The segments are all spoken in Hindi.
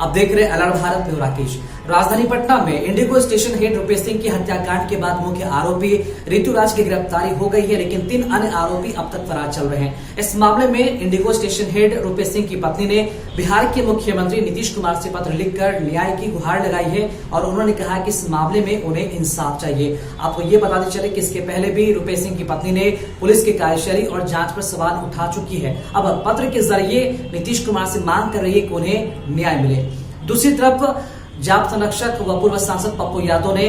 अब देख रहे अलर्ट भारत में राकेश। राजधानी पटना में Indigo station head Rupesh Singh की हत्याकांड के बाद मुख्य आरोपी ऋतुराज की गिरफ्तारी हो गई है, लेकिन 3 अन्य आरोपी अब तक फरार चल रहे हैं। इस मामले में Indigo station head Rupesh Singh की पत्नी ने बिहार के मुख्यमंत्री नीतीश कुमार से पत्र लिखकर न्याय की गुहार लगाई है और उन्होंने कहा कि इस मामले में उन्हें इंसाफ चाहिए। आपको ये बताते चले कि इसके पहले भी रुपेश सिंह की पत्नी ने पुलिस की कार्यशैली और जांच पर सवाल उठा चुकी है। अब पत्र के जरिए नीतीश कुमार से मांग कर रही है कि उन्हें न्याय मिले। दूसरी तरफ जाप संरक्षक व पूर्व सांसद पप्पू यादव ने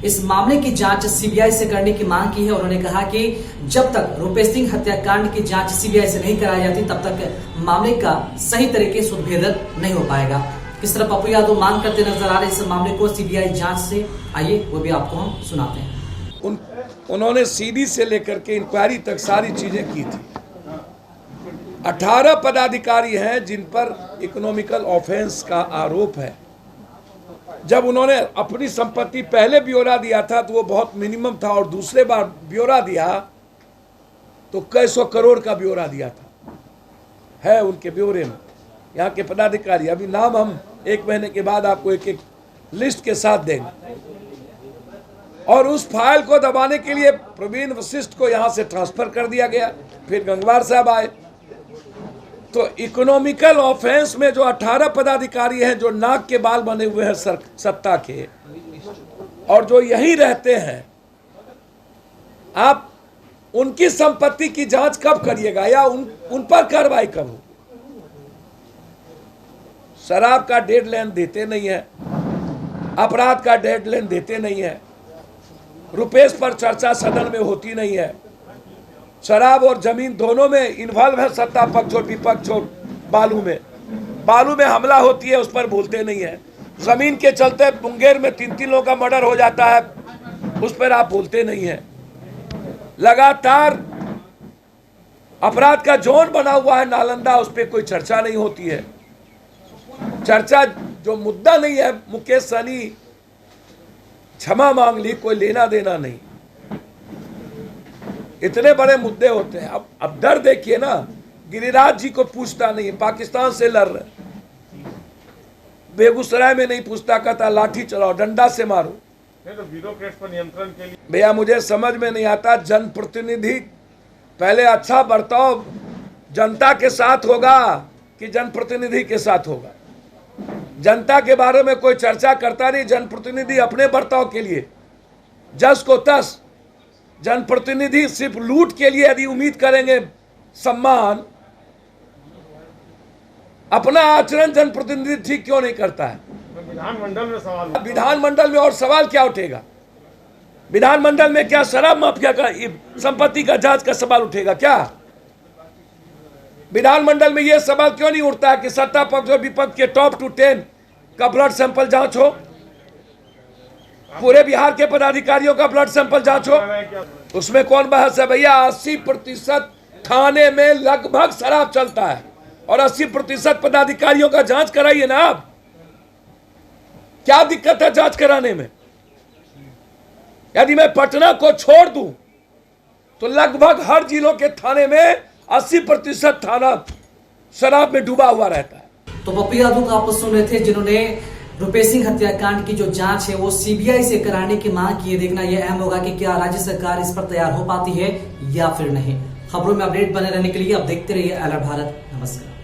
इस मामले की जांच सीबीआई से करने की मांग की है। उन्होंने कहा कि जब तक रुपेश सिंह हत्याकांड की जांच सीबीआई से नहीं कराई जाती तब तक मामले का सही तरीके से उद्भेदन नहीं हो पाएगा। किस तरह पप्पू यादव मांग करते नजर आ रहे इस मामले को सीबीआई जांच से, आइए वो भी आपको हम सुनाते हैं। उन्होंने सीडी से लेकर के इंक्वायरी तक सारी चीजें की थी। 18 पदाधिकारी हैं जिन पर इकोनॉमिकल ऑफेंस का आरोप है। जब उन्होंने अपनी संपत्ति पहले ब्यौरा दिया था तो वो बहुत मिनिमम था और दूसरे बार ब्यौरा दिया तो कई सौ करोड़ का ब्यौरा दिया था, है उनके ब्यौरे में यहाँ के पदाधिकारी। अभी नाम हम 1 महीने के बाद आपको एक लिस्ट के साथ देंगे। और उस फाइल को दबाने के लिए प्रवीण वशिष्ठ को यहाँ से ट्रांसफर कर दिया गया, फिर गंगवार साहब आए। तो इकोनॉमिकल ऑफेंस में जो 18 पदाधिकारी हैं जो नाक के बाल बने हुए हैं सत्ता के और जो यहीं रहते हैं, आप उनकी संपत्ति की जांच कब करिएगा या उन पर कार्रवाई कब हो? शराब का डेडलाइन देते नहीं है, अपराध का डेडलाइन देते नहीं है, रुपेश पर चर्चा सदन में होती नहीं है। शराब और जमीन दोनों में इन्वॉल्व है सत्ता पक्ष और विपक्ष। और बालू में हमला होती है, उस पर बोलते नहीं है। जमीन के चलते मुंगेर में 3 लोगों का मर्डर हो जाता है, उस पर आप बोलते नहीं है। लगातार अपराध का जोन बना हुआ है नालंदा, उस पर कोई चर्चा नहीं होती है। चर्चा जो मुद्दा नहीं है, मुकेश सहनी क्षमा मांग ली, कोई लेना देना नहीं। इतने बड़े मुद्दे होते हैं। अब डर देखिए ना, गिरिराज जी को पूछता नहीं, पाकिस्तान से लड़ रहे, बेगूसराय में नहीं पूछता, कहता लाठी चलाओ, डंडा से मारो। तो ब्यूरोक्रेट्स पर नियंत्रण के लिए भैया मुझे समझ में नहीं आता, जनप्रतिनिधि पहले अच्छा बर्ताव जनता के साथ होगा कि जनप्रतिनिधि के साथ होगा? जनता के बारे में कोई चर्चा करता नहीं, जनप्रतिनिधि अपने बर्ताव के लिए जस को तस। जनप्रतिनिधि सिर्फ लूट के लिए यदि उम्मीद करेंगे सम्मान, अपना आचरण जनप्रतिनिधि ठीक क्यों नहीं करता है? विधानमंडल में सवाल, विधानमंडल में और सवाल क्या उठेगा? विधानमंडल में क्या शराब माफिया का संपत्ति का जांच का सवाल उठेगा क्या? विधानमंडल में यह सवाल क्यों नहीं उठता है कि सत्ता पक्ष और विपक्ष के टॉप टू 10 का ब्लड सैंपल जांच हो, पूरे बिहार के पदाधिकारियों का ब्लड सैंपल जांच हो? उसमें कौन बहस है भैया? 80% थाने में लगभग शराब चलता है और 80% पदाधिकारियों का जांच कराइए ना आप। क्या दिक्कत है जांच कराने में? यदि मैं पटना को छोड़ दूं तो लगभग हर जिलों के थाने में 80% थाना शराब में डूबा हुआ रहता है। तो पप्पू यादव को आप सुन रहे थे, जिन्होंने रुपेश सिंह हत्याकांड की जो जांच है वो सीबीआई से कराने की मांग की है। देखना यह अहम होगा कि क्या राज्य सरकार इस पर तैयार हो पाती है या फिर नहीं। खबरों में अपडेट बने रहने के लिए अब देखते रहिए अलर्ट भारत। नमस्कार।